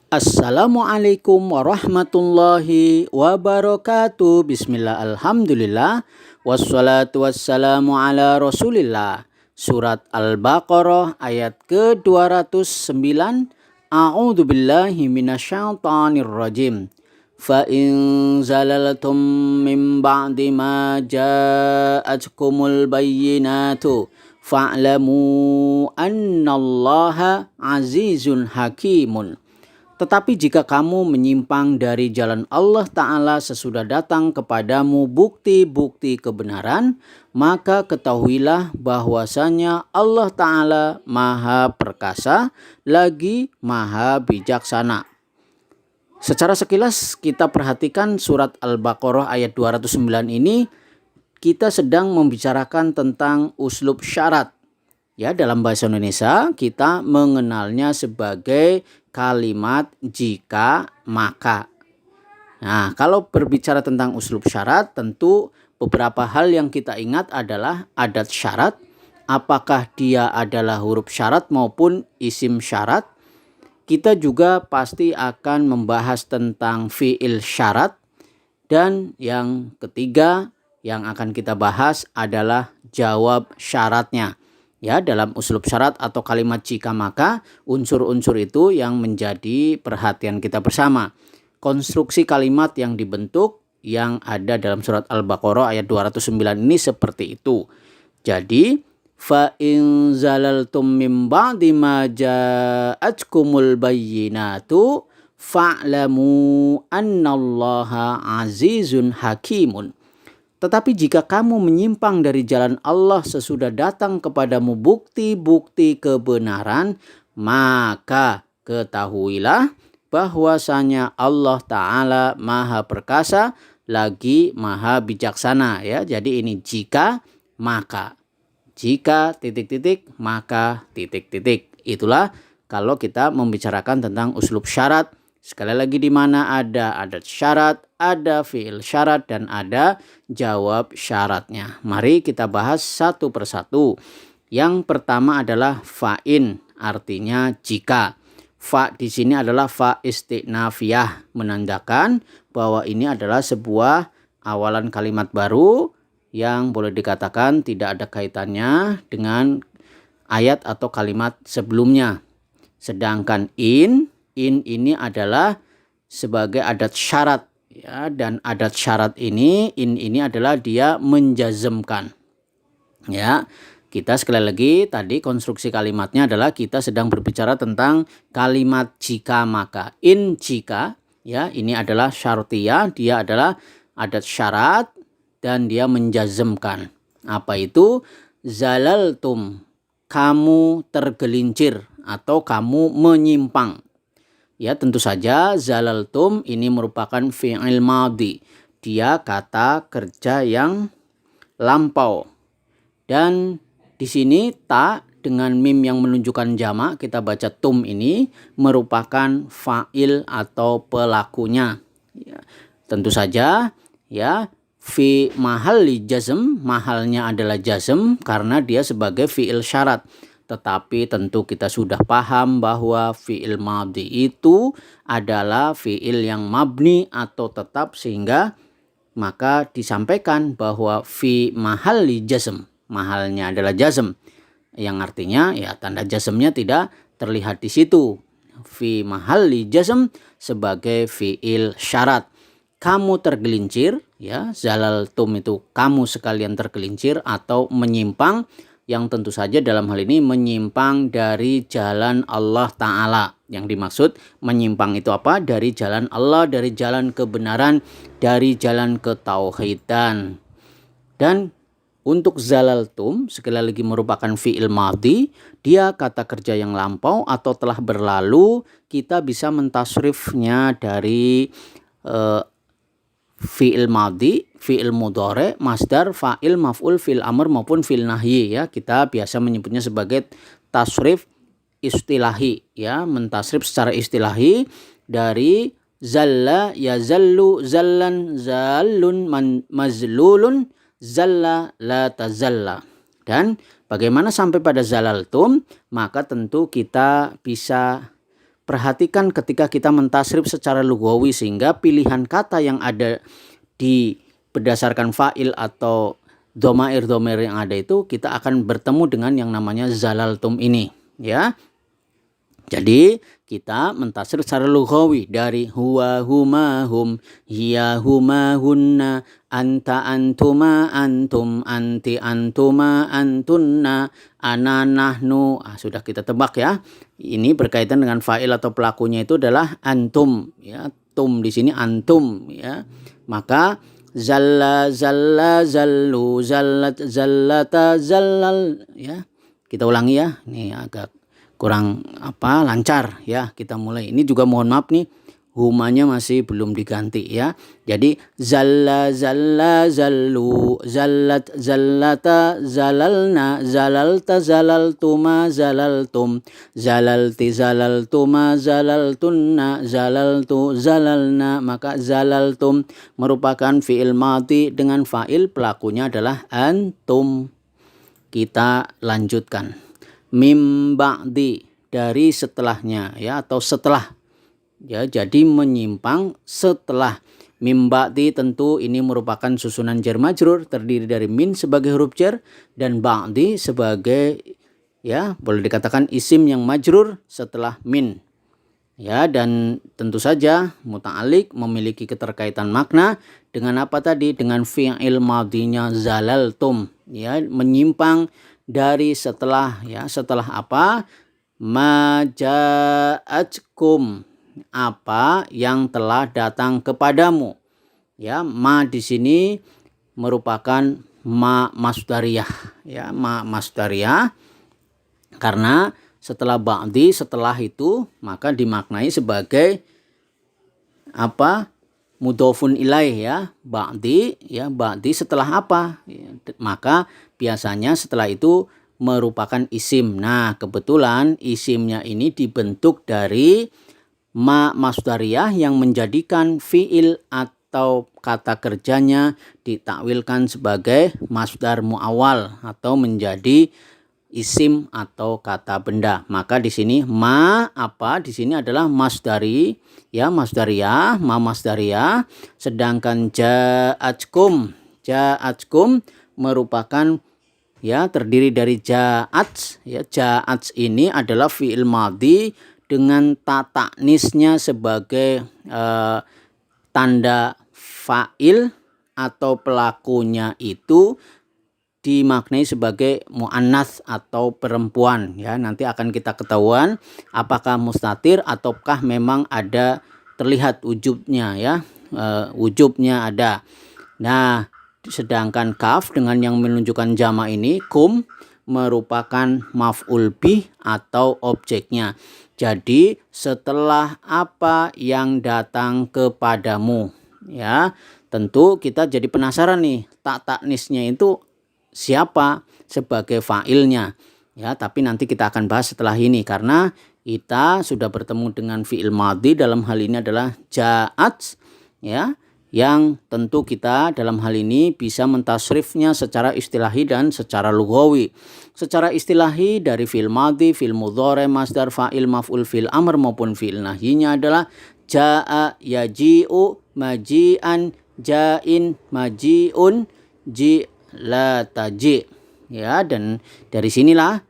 Assalamualaikum warahmatullahi wabarakatuh. Bismillah, alhamdulillah, wassalatu wassalamu ala rasulillah. Surat Al-Baqarah ayat ke-209. A'udzu billahi minasyaitonir rajim. Fa in zalaltum min ba'di ma ja'atkumul bayyinatu fa'lamu annallaha azizun hakimun. Tetapi jika kamu menyimpang dari jalan Allah Ta'ala sesudah datang kepadamu bukti-bukti kebenaran, maka ketahuilah bahwasanya Allah Ta'ala Maha Perkasa lagi Maha Bijaksana. Secara sekilas kita perhatikan surat Al-Baqarah ayat 209 ini, kita sedang membicarakan tentang uslub syarat. Ya, dalam bahasa Indonesia kita mengenalnya sebagai kalimat jika maka. Nah, kalau berbicara tentang uslub syarat, tentu beberapa hal yang kita ingat adalah adat syarat, apakah dia adalah huruf syarat maupun isim syarat. Kita juga pasti akan membahas tentang fiil syarat, dan yang ketiga yang akan kita bahas adalah jawab syaratnya. Ya, dalam uslub syarat atau kalimat jika maka, unsur-unsur itu yang menjadi perhatian kita bersama. Konstruksi kalimat yang dibentuk yang ada dalam surat Al-Baqarah ayat 209 ini seperti itu. Jadi, fa in zalaltum min ba'di ma ja'atkumul bayyinatu fa'lamu annallaha azizun hakimun. Tetapi jika kamu menyimpang dari jalan Allah sesudah datang kepadamu bukti-bukti kebenaran, maka ketahuilah bahwasanya Allah Ta'ala Maha Perkasa lagi Maha Bijaksana. Ya, jadi ini jika maka. Jika titik-titik maka titik-titik. Itulah kalau kita membicarakan tentang uslub syarat. Sekali lagi, di mana ada adat syarat, ada fiil syarat, dan ada jawab syaratnya. Mari kita bahas satu persatu. Yang pertama adalah fa'in, artinya jika. Fa di sini adalah fa istinafiyah, menandakan bahwa ini adalah sebuah awalan kalimat baru yang boleh dikatakan tidak ada kaitannya dengan ayat atau kalimat sebelumnya. Sedangkan in ini adalah sebagai adat syarat, ya, dan adat syarat ini adalah dia menjazmkan. Ya, kita sekali lagi tadi konstruksi kalimatnya adalah kita sedang berbicara tentang kalimat jika maka. In jika, ya, ini adalah syartiyah, dia adalah adat syarat dan dia menjazmkan. Apa itu? Zalaltum, kamu tergelincir atau kamu menyimpang. Ya, tentu saja zalaltum ini merupakan fi'il madhi. Dia kata kerja yang lampau. Dan di sini ta dengan mim yang menunjukkan jamak, kita baca tum, ini merupakan fa'il atau pelakunya. Ya, tentu saja ya, fi mahalli jazm, mahalnya adalah jazm karena dia sebagai fi'il syarat. Tetapi tentu kita sudah paham bahwa fi'il madhi itu adalah fi'il yang mabni atau tetap, sehingga maka disampaikan bahwa fi mahalli jazm, mahalnya adalah jazm, yang artinya ya tanda jazmnya tidak terlihat di situ. Fi mahalli jazm sebagai fi'il syarat. Kamu tergelincir, ya, zalaltum itu kamu sekalian tergelincir atau menyimpang, yang tentu saja dalam hal ini menyimpang dari jalan Allah Ta'ala. Yang dimaksud menyimpang itu apa? Dari jalan Allah, dari jalan kebenaran, dari jalan ketauhidan. Dan untuk zalaltum sekali lagi merupakan fi'il madhi, dia kata kerja yang lampau atau telah berlalu. Kita bisa mentasrifnya dari fi'il madhi, fi'il mudhari, masdar, fa'il, maf'ul, fi'il amr maupun fi'il nahyi, ya. Kita biasa menyebutnya sebagai tasrif istilahi, ya, mentasrif secara istilahi dari zalla yazallu zallan zallun mazlulun zalla la tazalla. Dan bagaimana sampai pada zalaltum? Maka tentu kita bisa perhatikan ketika kita mentasrif secara lugawi, sehingga pilihan kata yang ada di berdasarkan fa'il atau domair-domair yang ada itu kita akan bertemu dengan yang namanya zalaltum ini, ya. Jadi kita mentasrif secara lughawi dari huwa huma hum, hiya huma hunna, anta antuma antum, anti antuma antunna, ana nahnu. Sudah kita tebak ya. Ini berkaitan dengan fa'il atau pelakunya itu adalah antum, ya. Tum di sini antum, ya. Maka zalla zalla zallu zallat zallata zallal, ya. Kita ulangi ya. Ini agak kurang lancar ya. Kita mulai. Ini juga mohon maaf nih, humanya masih belum diganti ya. Jadi zalla zalla zallu, zallat zallata zalalna, zalalta zalaltuma zalaltum, zalalti zalaltuma zalaltunna, zalaltu zalalna. Maka zalaltum merupakan fi'il madhi dengan fa'il, pelakunya adalah antum. Kita lanjutkan. Mim ba'di, dari setelahnya ya, atau setelah ya, jadi menyimpang setelah. Mim ba'di tentu ini merupakan susunan jar majrur, terdiri dari min sebagai huruf jar dan ba'di sebagai ya boleh dikatakan isim yang majrur setelah min ya. Dan tentu saja muta'alliq memiliki keterkaitan makna dengan apa tadi, dengan fi'il madhinya zalaltum ya, menyimpang dari setelah ya. Setelah apa? Maja'atkum, apa yang telah datang kepadamu ya. Ma di sini merupakan ma masdariyah ya, ma masdariyah, karena setelah ba'di, setelah itu maka dimaknai sebagai apa? Mudhofun ilaih ya. Ba'di ya, ba'di setelah apa ya, maka biasanya setelah itu merupakan isim. Nah kebetulan isimnya ini dibentuk dari ma masdariyah yang menjadikan fi'il atau kata kerjanya ditakwilkan sebagai masdar muawwal atau menjadi isim atau kata benda. Maka di sini ma apa di sini adalah masdari ya, masdariyah, ma masdariyah. Sedangkan ja'atkum, ja'atkum merupakan ya terdiri dari ja'at ya. Ja'at ini adalah fi'il madhi dengan ta ta'nisnya sebagai tanda fa'il atau pelakunya itu dimaknai sebagai muannats atau perempuan ya. Nanti akan kita ketahuan apakah mustatir ataukah memang ada terlihat wujubnya ya, wujubnya ada. Nah sedangkan kaf dengan yang menunjukkan jama ini, kum, merupakan maf'ul bih atau objeknya. Jadi setelah apa yang datang kepadamu ya. Tentu kita jadi penasaran nih, tak taknisnya itu siapa sebagai fa'ilnya ya. Tapi nanti kita akan bahas setelah ini, karena kita sudah bertemu dengan fi'il madhi, dalam hal ini adalah ja'at ya, yang tentu kita dalam hal ini bisa mentasrifnya secara istilahi dan secara lughawi. Secara istilahi dari fi'il madhi, fi'il mudhari, masdar, fa'il, maf'ul, fi'il amr maupun fi'il nahyinya adalah ja'a, yaji'u, maji'an, ja'in, maji'un, la taji ya. Dan dari sinilah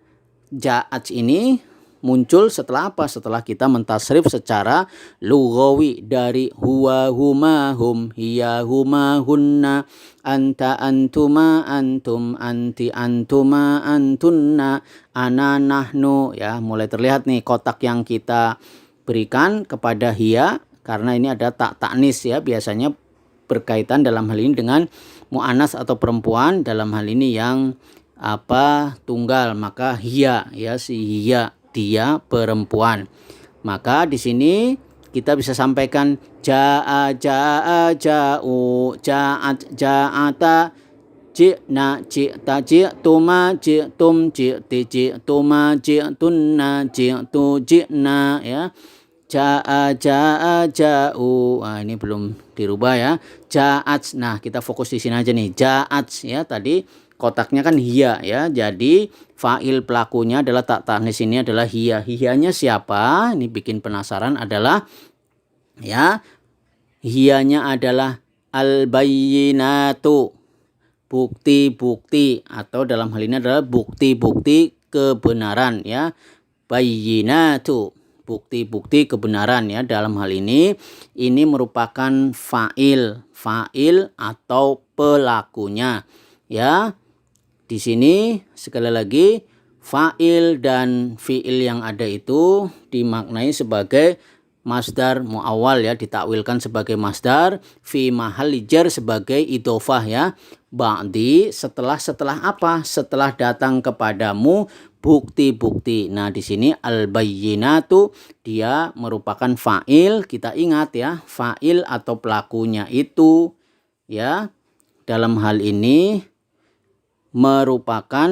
ja'at ini muncul setelah apa? Setelah kita mentasrif secara lughawi dari huwa huma hum, hiya huma hunna, anta antuma antum, anti antuma antunna, ana nahnu ya. Mulai terlihat nih kotak yang kita berikan kepada hiya, karena ini ada tak ta'nis ya, biasanya berkaitan dalam hal ini dengan mu'annas atau perempuan, dalam hal ini yang tunggal, maka hiya ya, si hiya, dia perempuan. Maka di sini kita bisa sampaikan ja'a ja'a ja'u, ja'at ja'ata, ji'na ji'ta ji'tuma ji'tum ji'ti ji'tuma ji'tunna ji'tu ji'na ya. Ja'a ja'a ja'u. Ini belum dirubah ya. Ja'at. Nah, kita fokus di sini aja nih. Ja'at ya, tadi kotaknya kan hiya ya. Jadi fa'il pelakunya adalah tak tanis ini adalah hiya. Hiyanya siapa? Ini bikin penasaran adalah ya, hiyanya adalah al-bayyinatu, bukti-bukti, atau dalam hal ini adalah bukti-bukti kebenaran ya. Bayyinatu, bukti-bukti kebenaran ya. Dalam hal ini merupakan fa'il atau pelakunya ya. Di sini sekali lagi fa'il dan fi'il yang ada itu dimaknai sebagai masdar muawwal ya, ditakwilkan sebagai masdar, fi mahalli jar sebagai idhofah ya. Ba'di setelah apa? Setelah datang kepadamu bukti-bukti. Nah, di sini al-bayyinatu dia merupakan fa'il. Kita ingat ya, fa'il atau pelakunya itu ya dalam hal ini merupakan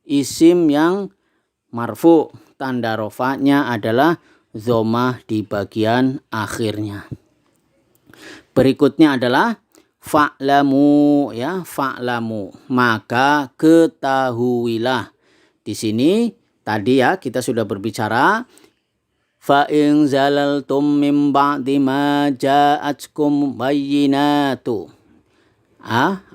isim yang marfu, tanda rofanya adalah dhammah di bagian akhirnya. Berikutnya adalah fa'lamu ya, fa'lamu, maka ketahuilah. Di sini tadi ya kita sudah berbicara fa in zalaltum min ba'di ma ja'atkum bayyinatu.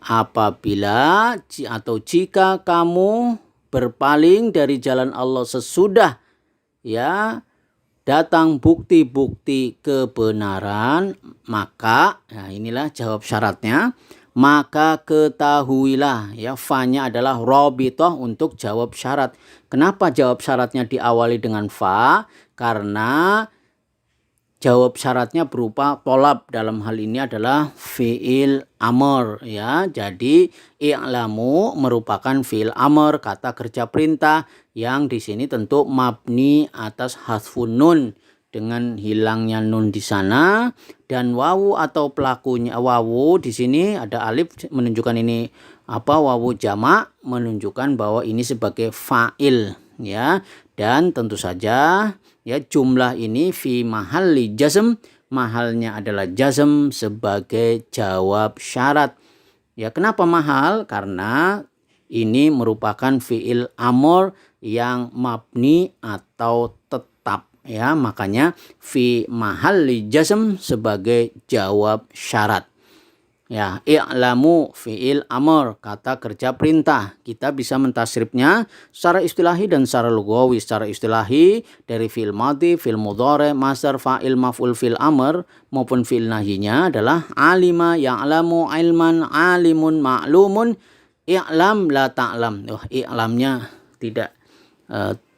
Apabila atau jika kamu berpaling dari jalan Allah sesudah ya datang bukti-bukti kebenaran, maka inilah jawab syaratnya, maka ketahuilah ya. Fa-nya adalah rabithah untuk jawab syarat. Kenapa jawab syaratnya diawali dengan fa? Karena jawab syaratnya berupa tolab, dalam hal ini adalah fi'il amr ya. Jadi i'lamu merupakan fi'il amr, kata kerja perintah yang di sini tentu mabni atas hadfun nun dengan hilangnya nun di sana, dan wawu atau pelakunya wawu di sini ada alif menunjukkan ini wawu jamak, menunjukkan bahwa ini sebagai fa'il ya. Dan tentu saja ya jumlah ini fi mahalli jazm, mahalnya adalah jazm sebagai jawab syarat. Ya, kenapa mahal? Karena ini merupakan fi'il amr yang mabni atau tetap ya, makanya fi mahalli jazm sebagai jawab syarat. Ya, i'lamu fi'il amr, kata kerja perintah. Kita bisa mentasrifnya secara istilahi dan secara lugawi. Secara istilahi dari fi'il madhi, fi'il mudhari, masdar, fa'il, maf'ul fi'il amr maupun fi'il nahyinya adalah alima, ya'lamu, ilman, alimun, ma'lumun, i'lam, la ta'lam. I'lamnya tidak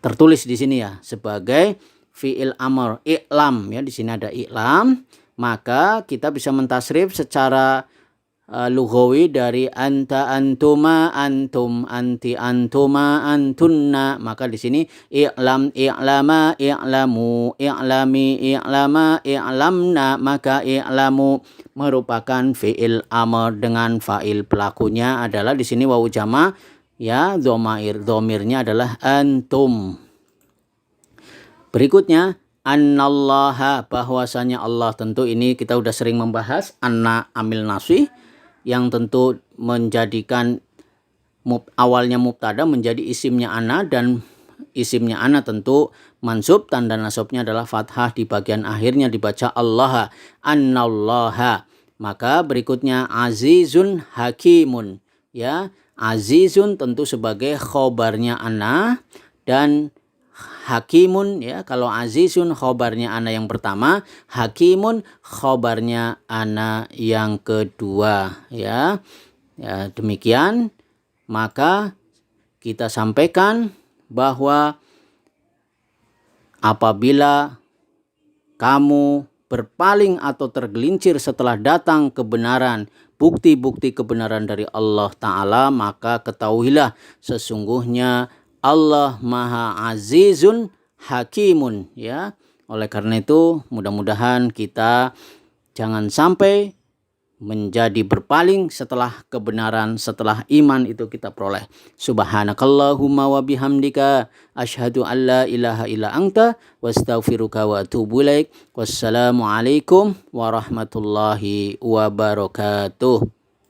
tertulis di sini ya sebagai fi'il amr. I'lam ya, di sini ada i'lam. Maka kita bisa mentasrif secara lughawi dari anta, antuma, antum, anti, antuma, antunna. Maka di sini i'lam, i'lama, i'lamu, i'lami, i'lama, i'lamna. Maka i'lamu merupakan fi'il amr dengan fa'il pelakunya adalah di sini wawu jama ya, dhomirnya adalah antum. Berikutnya annallaha, bahwasanya Allah, tentu ini kita udah sering membahas anna amil nasih yang tentu menjadikan awalnya mubtada menjadi isimnya ana, dan isimnya ana tentu mansub, tanda nasabnya adalah fathah, di bagian akhirnya dibaca Allah, annallaha. Maka berikutnya azizun hakimun ya, azizun tentu sebagai khobarnya ana, dan hakimun ya, kalau azizun khobarnya ana yang pertama, hakimun khobarnya ana yang kedua ya. Demikian maka kita sampaikan bahwa apabila kamu berpaling atau tergelincir setelah datang kebenaran, bukti-bukti kebenaran dari Allah Ta'ala, maka ketahuilah sesungguhnya Allah Maha Azizun Hakimun ya. Oleh karena itu mudah-mudahan kita jangan sampai menjadi berpaling setelah kebenaran, setelah iman itu kita peroleh. Subhanakallahumma wa bihamdika asyhadu an la ilaha illa anta wastaghfiruka wa atubu ilaik. Wassalamualaikum warahmatullahi wabarakatuh.